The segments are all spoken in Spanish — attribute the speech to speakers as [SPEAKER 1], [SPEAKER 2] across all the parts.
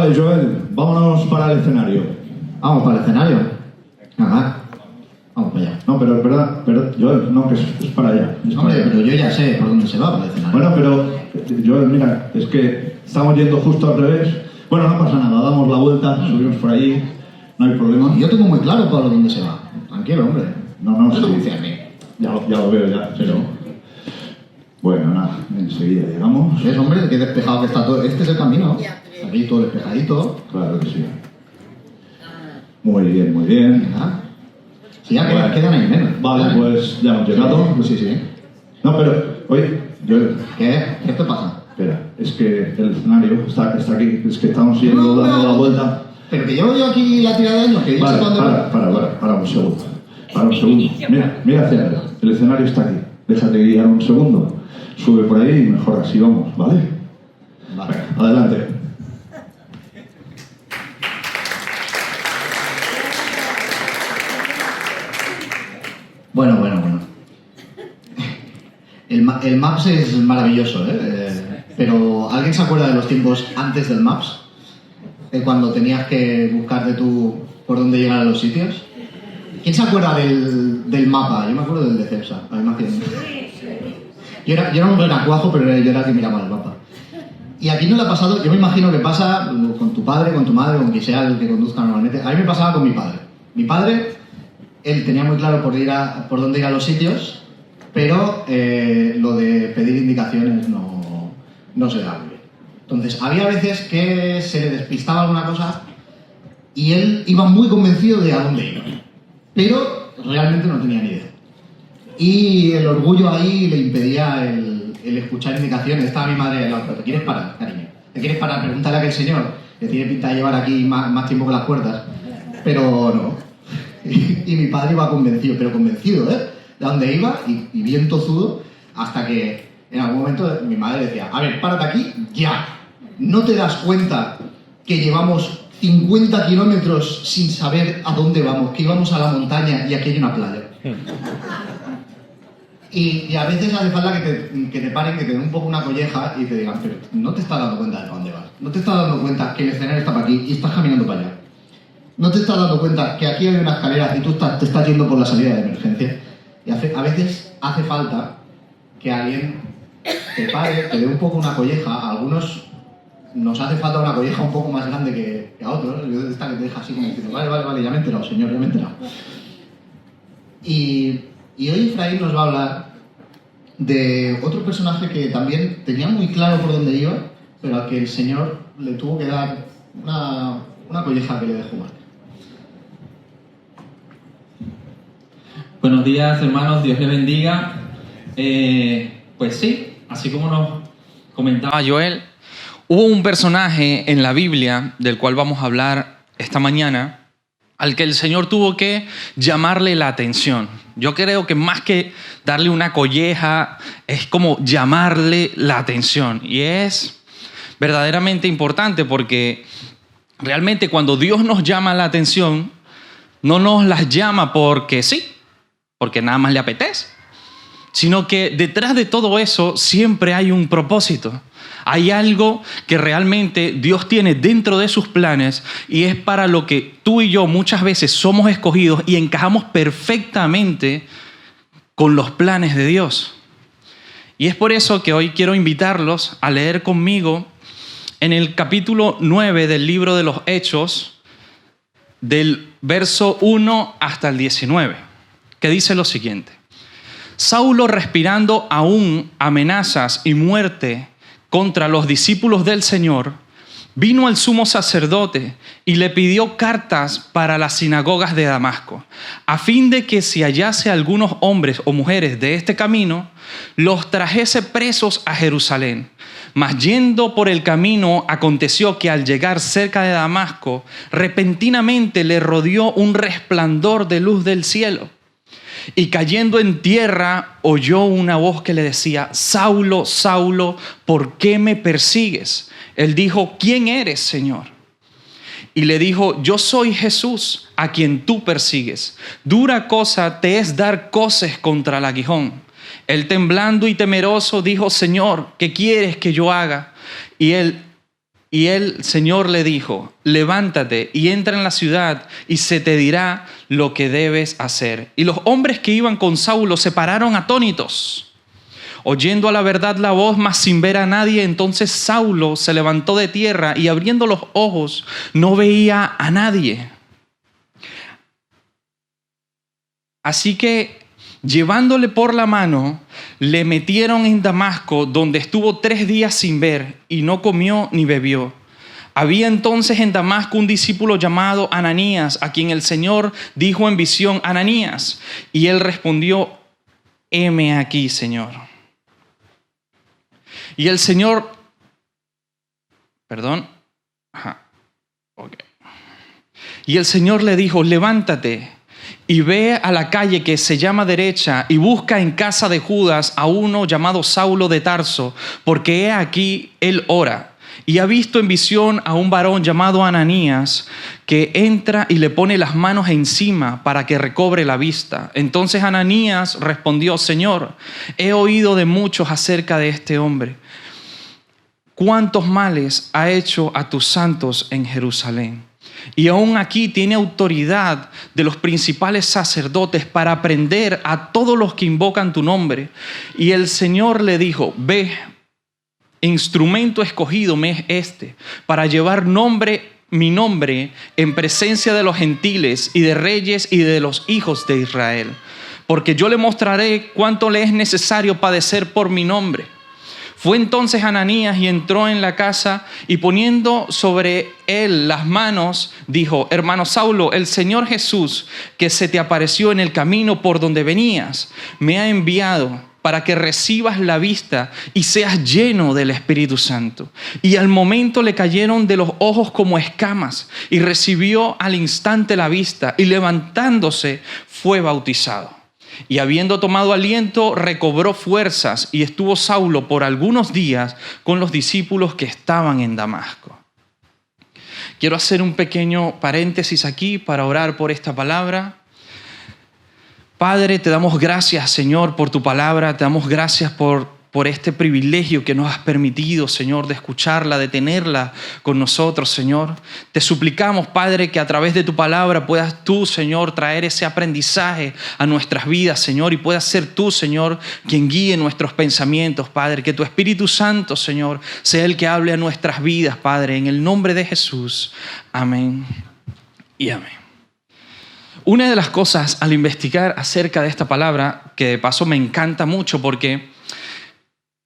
[SPEAKER 1] Vale, Joel, vámonos para el escenario.
[SPEAKER 2] Vamos para el escenario. Ajá. Vamos para allá.
[SPEAKER 1] No, pero es verdad, Joel, no, que es para allá. Es
[SPEAKER 2] Hombre,
[SPEAKER 1] para allá.
[SPEAKER 2] pero yo ya sé por dónde se va para el escenario.
[SPEAKER 1] Bueno, pero, Joel, mira, es que estamos yendo justo al revés. Bueno, no pasa nada, damos la vuelta, subimos por ahí, no hay problema.
[SPEAKER 2] Yo tengo muy claro por dónde se va. Tranquilo, hombre.
[SPEAKER 1] No,
[SPEAKER 2] Eso
[SPEAKER 1] sí.
[SPEAKER 2] me dice a mí.
[SPEAKER 1] Ya lo veo, ya, pero... Bueno, nada, enseguida llegamos.
[SPEAKER 2] ¿Ves, hombre? Qué despejado que está todo. Este es el camino. Aquí todo despejadito.
[SPEAKER 1] Claro que sí. Muy bien, muy bien.
[SPEAKER 2] ¿Verdad? Sí, ya quedan ahí menos.
[SPEAKER 1] Vale, pues ya hemos llegado.
[SPEAKER 2] Pues sí.
[SPEAKER 1] No, pero, oye, Joel,
[SPEAKER 2] ¿Qué? ¿Qué te pasa?
[SPEAKER 1] espera, es que el escenario está aquí, es que estamos yendo dando la vuelta.
[SPEAKER 2] Pero que llevo yo aquí la tirada de años, que yo sé
[SPEAKER 1] Vale,
[SPEAKER 2] dónde va.
[SPEAKER 1] para un segundo. Para un segundo. Mira hacia arriba. El escenario está aquí. Déjate guiar un segundo. Sube por ahí y mejor así vamos, ¿vale?
[SPEAKER 2] Vale.
[SPEAKER 1] Adelante.
[SPEAKER 2] Bueno. El Maps es maravilloso, ¿eh? Pero ¿alguien se acuerda de los tiempos antes del Maps? Cuando tenías que buscarte tú por dónde llegar a los sitios. ¿Quién se acuerda del mapa? Yo me acuerdo del de Cepsa, además que... Yo era un renacuajo, pero yo era el que miraba el mapa. Y aquí no le ha pasado, yo me imagino que pasa con tu padre, con tu madre, con quien sea el que conduzca normalmente. A mí me pasaba con mi padre. Mi padre, él tenía muy claro por dónde ir a los sitios, pero lo de pedir indicaciones no se da muy bien. Entonces, había veces que se le despistaba alguna cosa y él iba muy convencido de a dónde iba, pero realmente no tenía ni idea. Y el orgullo ahí le impedía el escuchar indicaciones. Estaba mi madre al lado. ¿Te quieres parar, cariño? ¿Te quieres parar? Pregúntale a aquel señor que tiene pinta de llevar aquí más tiempo que las puertas. Pero no. Y mi padre iba convencido, pero convencido, ¿eh? De dónde iba y bien tozudo, hasta que en algún momento mi madre decía: a ver, párate aquí, ya. ¿No te das cuenta que llevamos 50 kilómetros sin saber a dónde vamos? Que íbamos a la montaña y aquí hay una playa. Y a veces hace falta que te paren, que te den un poco una colleja y te digan: pero no te estás dando cuenta de para dónde vas. No te estás dando cuenta que el escenario está para aquí y estás caminando para allá. No te estás dando cuenta que aquí hay una escalera y tú te estás yendo por la salida de emergencia. Y a veces hace falta que alguien te pare, te dé un poco una colleja. A algunos nos hace falta una colleja un poco más grande que a otros. Yo esta que te deja así como diciendo: vale, ya me he enterado, señor, ya me he enterado. Y hoy Efraín nos va a hablar de otro personaje que también tenía muy claro por dónde iba, pero al que el Señor le tuvo que dar una colleja que le dejó marca.
[SPEAKER 3] Buenos días, hermanos, Dios les bendiga. Pues sí, así como nos comentaba Joel, hubo un personaje en la Biblia del cual vamos a hablar esta mañana, al que el Señor tuvo que llamarle la atención. Yo creo que más que darle una colleja, es como llamarle la atención. Y es verdaderamente importante porque realmente cuando Dios nos llama la atención, no nos las llama porque sí, porque nada más le apetece, sino que detrás de todo eso siempre hay un propósito. Hay algo que realmente Dios tiene dentro de sus planes y es para lo que tú y yo muchas veces somos escogidos y encajamos perfectamente con los planes de Dios. Y es por eso que hoy quiero invitarlos a leer conmigo en el capítulo 9 del libro de los Hechos, del verso 1 hasta el 19, que dice lo siguiente: Saulo, respirando aún amenazas y muerte contra los discípulos del Señor, vino al sumo sacerdote y le pidió cartas para las sinagogas de Damasco, a fin de que si hallase algunos hombres o mujeres de este camino, los trajese presos a Jerusalén. Mas yendo por el camino, aconteció que al llegar cerca de Damasco, repentinamente le rodeó un resplandor de luz del cielo. Y cayendo en tierra, oyó una voz que le decía: Saulo, Saulo, ¿por qué me persigues? Él dijo: ¿quién eres, Señor? Y le dijo: yo soy Jesús, a quien tú persigues. Dura cosa te es dar coces contra el aguijón. Él, temblando y temeroso, dijo: Señor, ¿qué quieres que yo haga? Y él Y el Señor le dijo, levántate y entra en la ciudad y se te dirá lo que debes hacer. Y los hombres que iban con Saulo se pararon atónitos, oyendo a la verdad la voz, mas sin ver a nadie. Entonces Saulo se levantó de tierra y abriendo los ojos no veía a nadie. Así que llevándole por la mano, le metieron en Damasco, donde estuvo 3 días sin ver y no comió ni bebió. Había entonces en Damasco un discípulo llamado Ananías, a quien el Señor dijo en visión, Ananías. Y él respondió, heme aquí, Señor. Y el Señor, Y el Señor le dijo, levántate y ve a la calle que se llama derecha y busca en casa de Judas a uno llamado Saulo de Tarso, porque he aquí él ora. Y ha visto en visión a un varón llamado Ananías que entra y le pone las manos encima para que recobre la vista. Entonces Ananías respondió, Señor, he oído de muchos acerca de este hombre. ¿Cuántos males ha hecho a tus santos en Jerusalén? Y aún aquí tiene autoridad de los principales sacerdotes para prender a todos los que invocan tu nombre. Y el Señor le dijo, ve, instrumento escogido me es este, para llevar mi nombre en presencia de los gentiles y de reyes y de los hijos de Israel. Porque yo le mostraré cuánto le es necesario padecer por mi nombre. Fue entonces Ananías y entró en la casa y poniendo sobre él las manos, dijo, hermano Saulo, el Señor Jesús, que se te apareció en el camino por donde venías, me ha enviado para que recibas la vista y seas lleno del Espíritu Santo. Y al momento le cayeron de los ojos como escamas y recibió al instante la vista y levantándose fue bautizado. Y habiendo tomado aliento, recobró fuerzas y estuvo Saulo por algunos días con los discípulos que estaban en Damasco. Quiero hacer un pequeño paréntesis aquí para orar por esta palabra. Padre, te damos gracias, Señor, por tu palabra. Te damos gracias por este privilegio que nos has permitido, Señor, de escucharla, de tenerla con nosotros, Señor. Te suplicamos, Padre, que a través de tu palabra puedas tú, Señor, traer ese aprendizaje a nuestras vidas, Señor, y puedas ser tú, Señor, quien guíe nuestros pensamientos, Padre. Que tu Espíritu Santo, Señor, sea el que hable a nuestras vidas, Padre, en el nombre de Jesús. Amén y amén. Una de las cosas al investigar acerca de esta palabra, que de paso me encanta mucho porque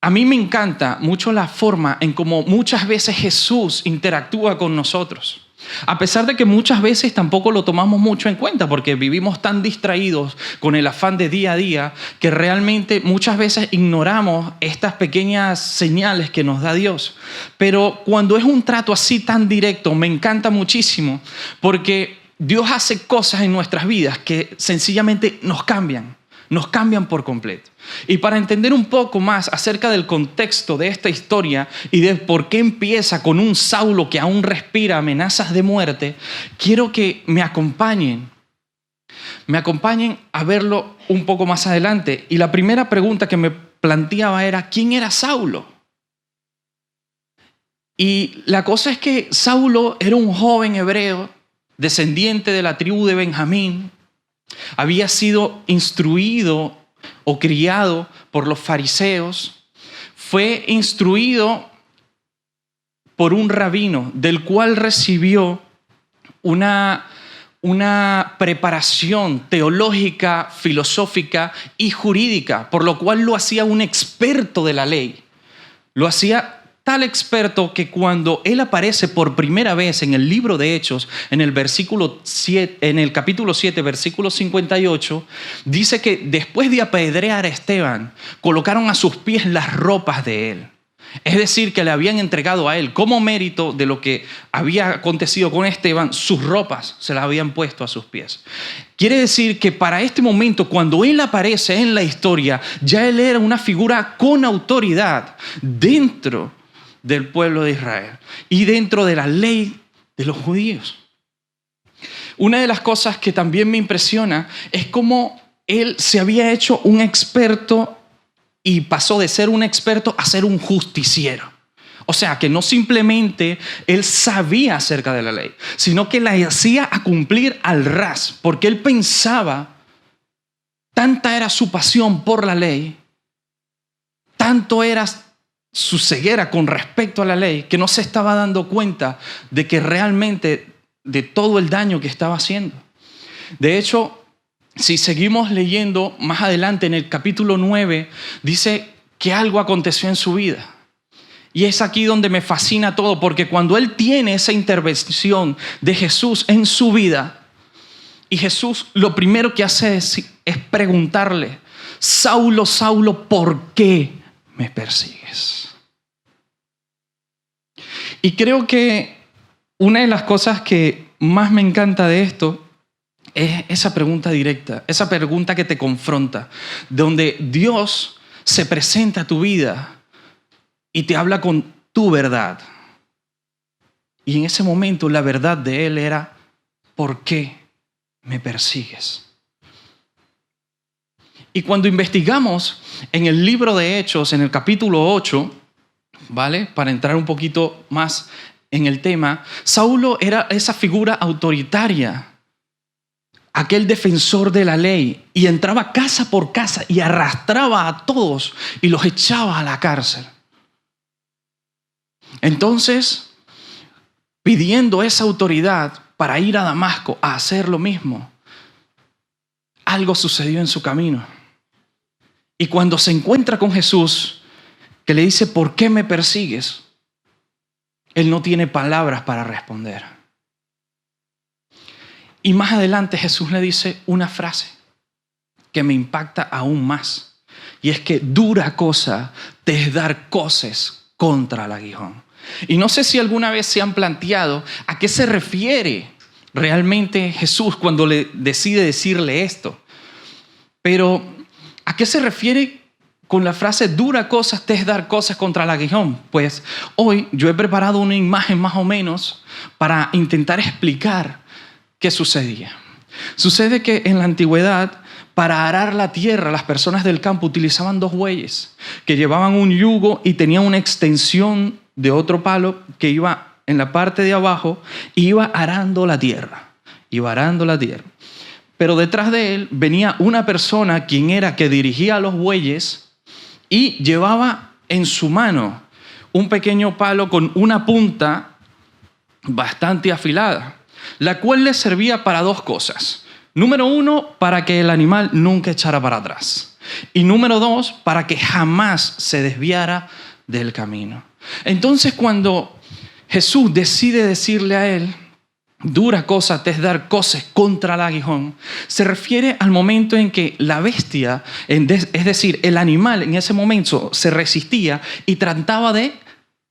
[SPEAKER 3] a mí me encanta mucho la forma en cómo muchas veces Jesús interactúa con nosotros. A pesar de que muchas veces tampoco lo tomamos mucho en cuenta porque vivimos tan distraídos con el afán de día a día que realmente muchas veces ignoramos estas pequeñas señales que nos da Dios. Pero cuando es un trato así tan directo, me encanta muchísimo porque Dios hace cosas en nuestras vidas que sencillamente nos cambian por completo. Y para entender un poco más acerca del contexto de esta historia y de por qué empieza con un Saulo que aún respira amenazas de muerte, quiero que me acompañen a verlo un poco más adelante. Y la primera pregunta que me planteaba era, ¿quién era Saulo? Y la cosa es que Saulo era un joven hebreo, descendiente de la tribu de Benjamín. Había sido instruido o criado por los fariseos. Fue instruido por un rabino del cual recibió una preparación teológica, filosófica y jurídica, por lo cual lo hacía un experto de la ley. Lo hacía tal experto que cuando él aparece por primera vez en el libro de Hechos, en el capítulo 7, versículo 58, dice que después de apedrear a Esteban, colocaron a sus pies las ropas de él. Es decir, que le habían entregado a él como mérito de lo que había acontecido con Esteban, sus ropas se las habían puesto a sus pies. Quiere decir que para este momento, cuando él aparece en la historia, ya él era una figura con autoridad dentro del pueblo de Israel y dentro de la ley de los judíos. Una de las cosas que también me impresiona es cómo él se había hecho un experto y pasó de ser un experto a ser un justiciero. O sea, que no simplemente él sabía acerca de la ley, sino que la hacía a cumplir al ras, porque él pensaba, tanta era su pasión por la ley, tanto era su ceguera con respecto a la ley, que no se estaba dando cuenta de que realmente de todo el daño que estaba haciendo. De hecho, si seguimos leyendo más adelante en el capítulo 9, dice que algo aconteció en su vida. Y es aquí donde me fascina todo, porque cuando él tiene esa intervención de Jesús en su vida, y Jesús lo primero que hace es preguntarle, Saulo, Saulo, ¿por qué me persigues? Y creo que una de las cosas que más me encanta de esto es esa pregunta directa, esa pregunta que te confronta, donde Dios se presenta a tu vida y te habla con tu verdad. Y en ese momento la verdad de él era, ¿por qué me persigues? Y cuando investigamos en el libro de Hechos, en el capítulo 8, ¿vale? Para entrar un poquito más en el tema, Saulo era esa figura autoritaria, aquel defensor de la ley, y entraba casa por casa y arrastraba a todos y los echaba a la cárcel. Entonces, pidiendo esa autoridad para ir a Damasco a hacer lo mismo, algo sucedió en su camino. Y cuando se encuentra con Jesús, que le dice, ¿por qué me persigues?, él no tiene palabras para responder. Y más adelante Jesús le dice una frase que me impacta aún más. Y es que dura cosa te es dar coces contra el aguijón. Y no sé si alguna vez se han planteado a qué se refiere realmente Jesús cuando le decide decirle esto. Pero ¿a qué se refiere con la frase dura cosa te es dar cosas contra el aguijón? Pues hoy yo he preparado una imagen más o menos para intentar explicar qué sucedía. Sucede que en la antigüedad, para arar la tierra, las personas del campo utilizaban 2 bueyes que llevaban un yugo y tenían una extensión de otro palo que iba en la parte de abajo y iba arando la tierra. Iba arando la tierra. Pero detrás de él venía una persona quien era que dirigía a los bueyes y llevaba en su mano un pequeño palo con una punta bastante afilada, la cual le servía para 2 cosas. Número 1, para que el animal nunca echara para atrás. Y número 2, para que jamás se desviara del camino. Entonces, cuando Jesús decide decirle a él, dura cosa te es dar coces contra el aguijón, se refiere al momento en que la bestia, es decir, el animal en ese momento se resistía y trataba de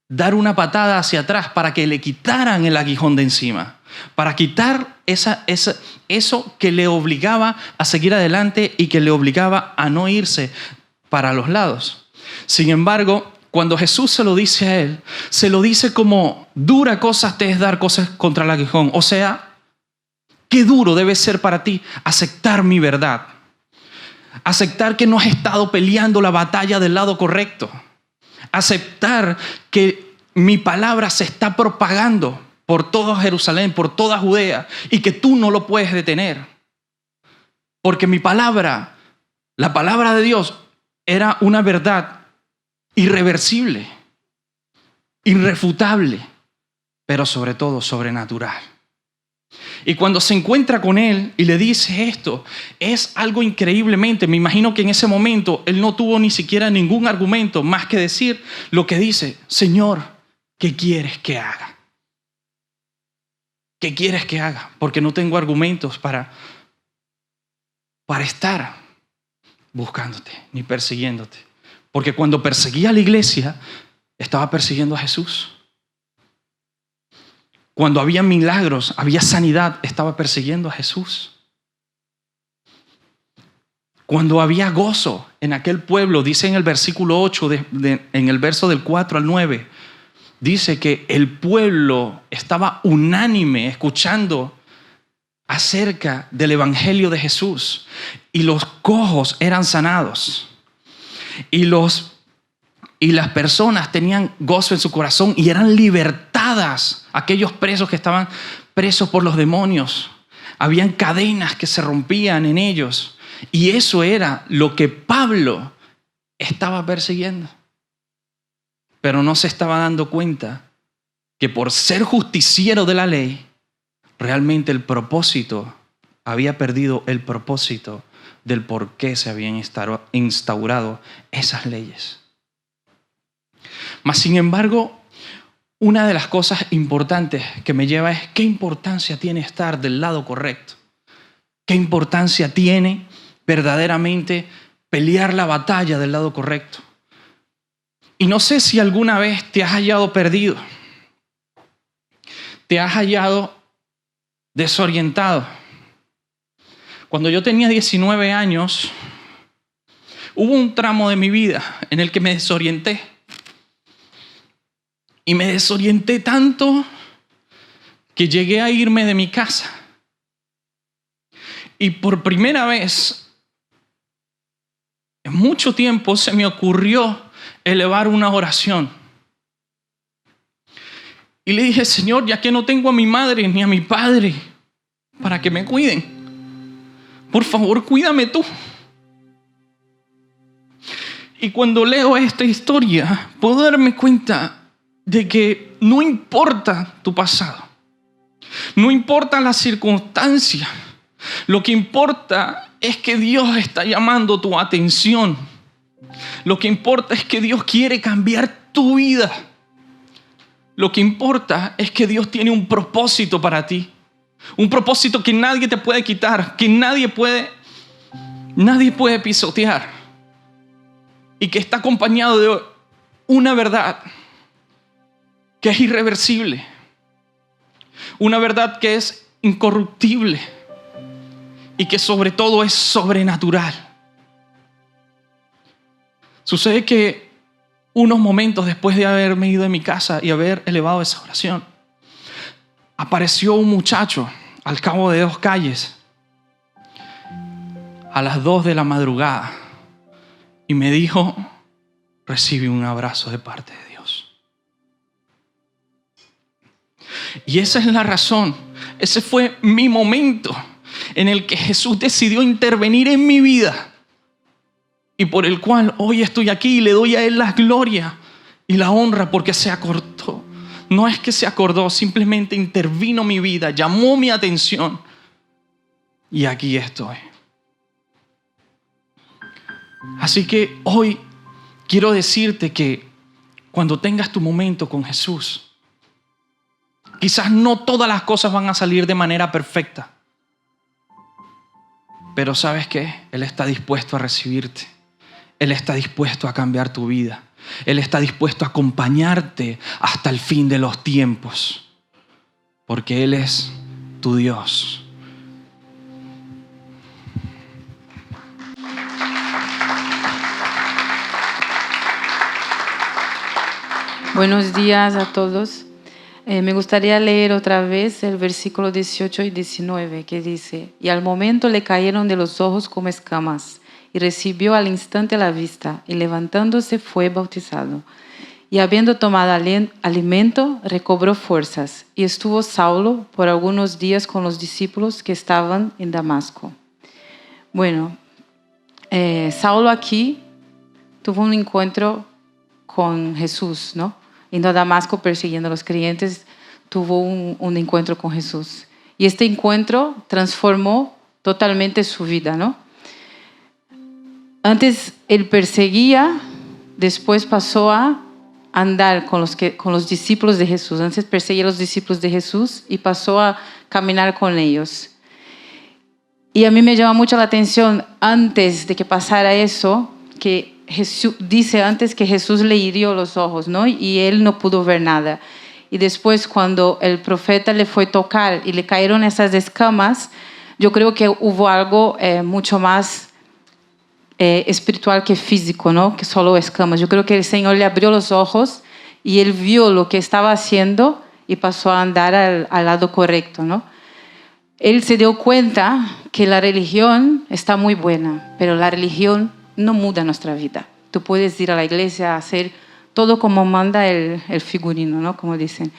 [SPEAKER 3] dar una patada hacia atrás para que le quitaran el aguijón de encima, para quitar eso que le obligaba a seguir adelante y que le obligaba a no irse para los lados. Sin embargo, cuando Jesús se lo dice a él, se lo dice como dura cosa te es dar cosas contra el aguijón. O sea, qué duro debe ser para ti aceptar mi verdad. Aceptar que no has estado peleando la batalla del lado correcto. Aceptar que mi palabra se está propagando por todo Jerusalén, por toda Judea, y que tú no lo puedes detener. Porque mi palabra, la palabra de Dios, era una verdad irreversible, irrefutable, pero sobre todo sobrenatural. Y cuando se encuentra con él y le dice esto, es algo increíblemente, me imagino que en ese momento él no tuvo ni siquiera ningún argumento más que decir lo que dice: Señor, ¿qué quieres que haga? ¿Qué quieres que haga? Porque no tengo argumentos para estar buscándote ni persiguiéndote. Porque cuando perseguía a la iglesia, estaba persiguiendo a Jesús. Cuando había milagros, había sanidad, estaba persiguiendo a Jesús. Cuando había gozo en aquel pueblo, dice en el versículo 8, en el verso del 4 al 9, dice que el pueblo estaba unánime escuchando acerca del evangelio de Jesús y los cojos eran sanados y los Y las personas tenían gozo en su corazón y eran libertadas. Aquellos presos que estaban presos por los demonios. Habían cadenas que se rompían en ellos. Y eso era lo que Pablo estaba persiguiendo. Pero no se estaba dando cuenta que por ser justiciero de la ley, realmente había perdido el propósito del por qué se habían instaurado esas leyes. Mas, sin embargo, una de las cosas importantes que me lleva es qué importancia tiene estar del lado correcto. Qué importancia tiene verdaderamente pelear la batalla del lado correcto. Y no sé si alguna vez te has hallado perdido. Te has hallado desorientado. Cuando yo tenía 19 años, hubo un tramo de mi vida en el que me desorienté. Y me desorienté tanto que llegué a irme de mi casa. Y por primera vez en mucho tiempo se me ocurrió elevar una oración. Y le dije, Señor, ya que no tengo a mi madre ni a mi padre para que me cuiden, por favor, cuídame tú. Y cuando leo esta historia, puedo darme cuenta de que no importa tu pasado, no importa la circunstancia, lo que importa es que Dios está llamando tu atención. Lo que importa es que Dios quiere cambiar tu vida. Lo que importa es que Dios tiene un propósito para ti. Un propósito que nadie te puede quitar, que nadie puede pisotear. Y que está acompañado de una verdad que es irreversible. Una verdad que es incorruptible. Y que sobre todo es sobrenatural. Sucede que unos momentos después de haberme ido de mi casa y haber elevado esa oración, apareció un muchacho al cabo de 2 calles a las 2 de la madrugada y me dijo, recibe un abrazo de parte de Dios. Y esa es la razón, ese fue mi momento en el que Jesús decidió intervenir en mi vida y por el cual hoy estoy aquí y le doy a Él la gloria y la honra porque se acordó. No es que se acordó, simplemente intervino mi vida, llamó mi atención y aquí estoy. Así que hoy quiero decirte que cuando tengas tu momento con Jesús, quizás no todas las cosas van a salir de manera perfecta. Pero ¿sabes qué? Él está dispuesto a recibirte. Él está dispuesto a cambiar tu vida. Él está dispuesto a acompañarte hasta el fin de los tiempos. Porque Él es tu Dios.
[SPEAKER 4] Buenos días a todos. Me gustaría leer otra vez el versículo 18 y 19 que dice: y al momento le cayeron de los ojos como escamas y recibió al instante la vista y levantándose fue bautizado. Y habiendo tomado alimento, recobró fuerzas y estuvo Saulo por algunos días con los discípulos que estaban en Damasco. Bueno, Saulo aquí tuvo un encuentro con Jesús, ¿no? Yendo a Damasco persiguiendo a los creyentes, tuvo un encuentro con Jesús. Y este encuentro transformó totalmente su vida, ¿no? Antes él perseguía, después pasó a andar con los discípulos de Jesús. Antes perseguía a los discípulos de Jesús y pasó a caminar con ellos. Y a mí me llama mucho la atención, antes de que pasara eso, que Jesús dice antes que Jesús le hirió los ojos, ¿no? Y él no pudo ver nada. Y después cuando el profeta le fue a tocar y le cayeron esas escamas, yo creo que hubo algo mucho más espiritual que físico, ¿no? Que solo escamas. Yo creo que el Señor le abrió los ojos y él vio lo que estaba haciendo y pasó a andar al lado correcto, ¿no? Él se dio cuenta que la religión está muy buena, pero la religión no muda nuestra vida. Tú puedes ir a la iglesia a hacer todo como manda el figurino, ¿no? Como dicen.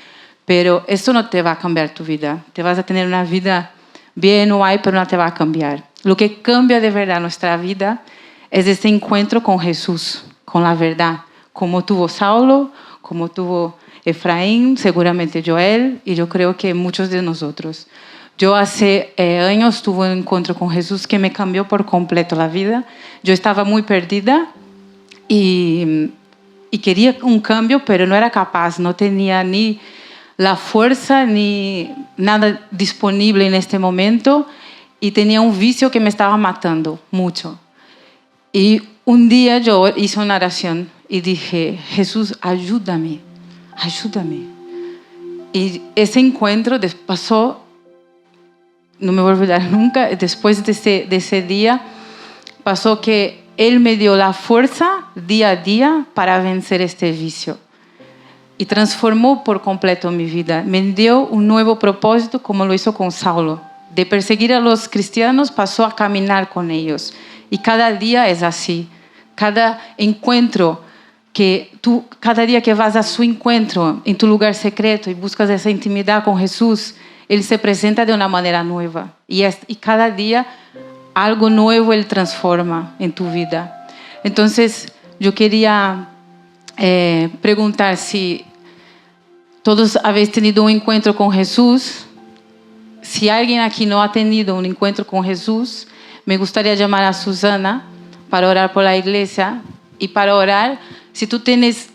[SPEAKER 4] Pero esto no te va a cambiar tu vida. Te vas a tener una vida bien o hay, pero no te va a cambiar. Lo que cambia de verdad nuestra vida es este encuentro con Jesús, con la verdad, como tuvo Saulo, como tuvo Efraín, seguramente Joel, y yo creo que muchos de nosotros. Yo hace años tuve un encuentro con Jesús que me cambió por completo la vida. Yo estaba muy perdida y quería un cambio, pero no era capaz, no tenía ni la fuerza ni nada disponible en este momento y tenía un vicio que me estaba matando mucho. Y un día yo hice una oración y dije, Jesús, ayúdame, ayúdame. Y ese encuentro pasó, no me voy a olvidar nunca, después de ese día pasó que Él me dio la fuerza día a día para vencer este vicio. Y transformó por completo mi vida. Me dio un nuevo propósito como lo hizo con Saulo. De perseguir a los cristianos pasó a caminar con ellos. Y cada día es así. Cada encuentro cada día que vas a su encuentro en tu lugar secreto y buscas esa intimidad con Jesús, Él se presenta de una manera nueva. Y cada día algo nuevo Él transforma en tu vida. Entonces, yo quería preguntar si todos habéis tenido un encuentro con Jesús. Si alguien aquí no ha tenido un encuentro con Jesús, me gustaría llamar a Susana para orar por la iglesia y para orar. Si tú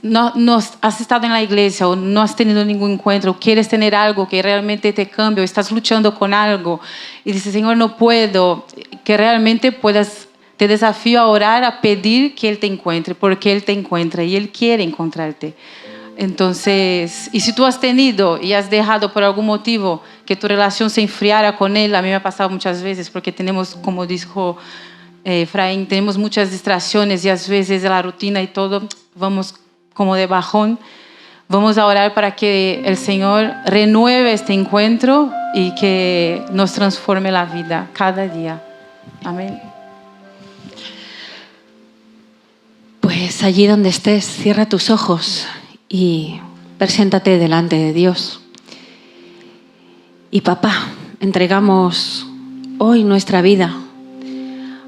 [SPEAKER 4] no has estado en la iglesia o no has tenido ningún encuentro, quieres tener algo que realmente te cambie, o estás luchando con algo y dices, Señor, no puedo, que realmente te desafío a orar, a pedir que Él te encuentre, porque Él te encuentra y Él quiere encontrarte. Entonces, y si tú has tenido y has dejado por algún motivo que tu relación se enfriara con Él, a mí me ha pasado muchas veces, porque tenemos, como dijo Efraín, tenemos muchas distracciones y a veces de la rutina y todo, vamos como de bajón. Vamos a orar para que el Señor renueve este encuentro y que nos transforme la vida cada día. Amén.
[SPEAKER 5] Pues allí donde estés, cierra tus ojos y preséntate delante de Dios. Y papá, entregamos hoy nuestra vida.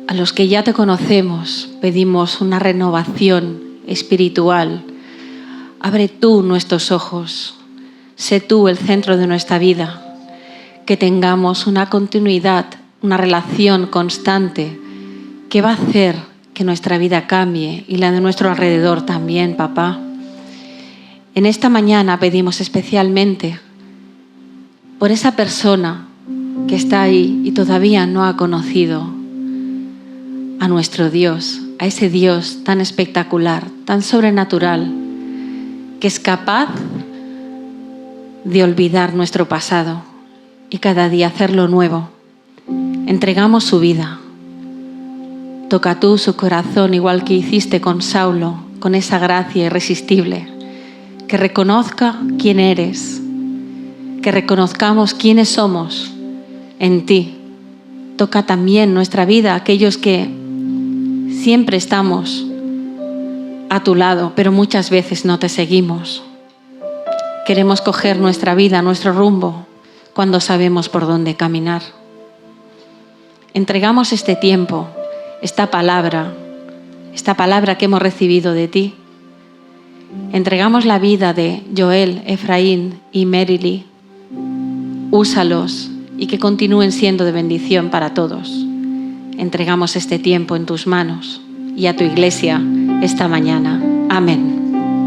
[SPEAKER 5] A los que ya te conocemos, pedimos una renovación espiritual. Abre tú nuestros ojos. Sé tú el centro de nuestra vida. Que tengamos una continuidad, una relación constante que va a hacer que nuestra vida cambie y la de nuestro alrededor también, papá. En esta mañana pedimos especialmente por esa persona que está ahí y todavía no ha conocido a nuestro Dios, a ese Dios tan espectacular, tan sobrenatural, que es capaz de olvidar nuestro pasado y cada día hacerlo nuevo. Entregamos su vida. Toca tú su corazón igual que hiciste con Saulo, con esa gracia irresistible. Que reconozca quién eres, que reconozcamos quiénes somos en ti. Toca también nuestra vida, aquellos que siempre estamos a tu lado, pero muchas veces no te seguimos. Queremos coger nuestra vida, nuestro rumbo, cuando sabemos por dónde caminar. Entregamos este tiempo, esta palabra que hemos recibido de ti. Entregamos la vida de Joel, Efraín y Merily. Úsalos y que continúen siendo de bendición para todos. Entregamos este tiempo en tus manos y a tu iglesia esta mañana. Amén.